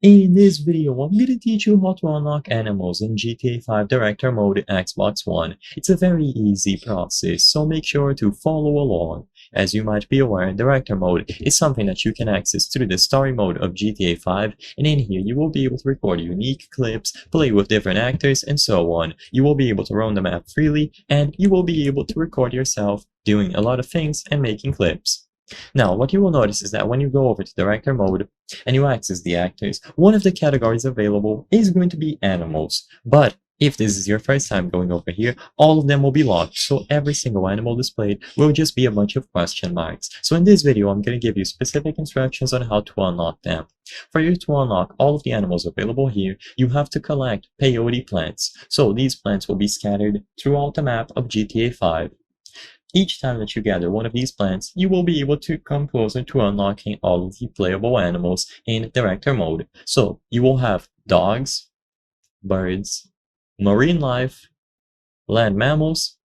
In this video, I'm gonna teach you how to unlock animals in GTA 5 Director Mode Xbox One. It's a very easy process, so make sure to follow along. As you might be aware, Director Mode is something that you can access through the Story Mode of GTA 5, and in here you will be able to record unique clips, play with different actors, and so on. You will be able to roam the map freely, and you will be able to record yourself doing a lot of things and making clips. Now, what you will notice is that when you go over to Director Mode and you access the actors, one of the categories available is going to be animals. But if this is your first time going over here, all of them will be locked, so every single animal displayed will just be a bunch of question marks. So in this video, I'm going to give you specific instructions on how to unlock them. For you to unlock all of the animals available here, you have to collect peyote plants. So these plants will be scattered throughout the map of GTA 5. Each time that you gather one of these plants, you will be able to come closer to unlocking all of the playable animals in Director Mode. So, you will have dogs, birds, marine life, land mammals,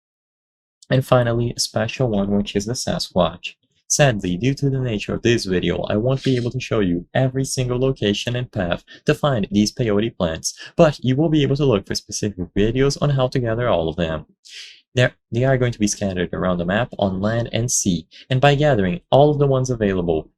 and finally a special one which is the Sasquatch. Sadly, due to the nature of this video, I won't be able to show you every single location and path to find these peyote plants, but you will be able to look for specific videos on how to gather all of them. They are going to be scattered around the map on land and sea, and by gathering all of the ones available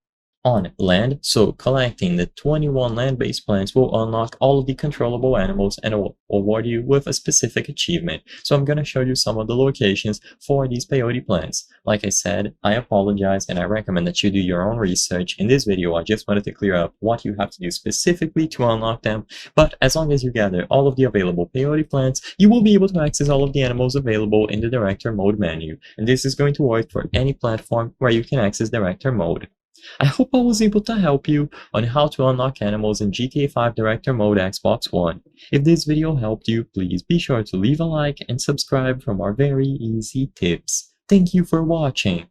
on land, so collecting the 21 land-based plants will unlock all of the controllable animals and will award you with a specific achievement. So I'm going to show you some of the locations for these peyote plants. Like I said, I apologize and I recommend that you do your own research. In this video, I just wanted to clear up what you have to do specifically to unlock them, but as long as you gather all of the available peyote plants, you will be able to access all of the animals available in the Director Mode menu, and this is going to work for any platform where you can access Director Mode. I hope I was able to help you on how to unlock animals in GTA 5 Director Mode Xbox One. If this video helped you, please be sure to leave a like and subscribe for more very easy tips. Thank you for watching.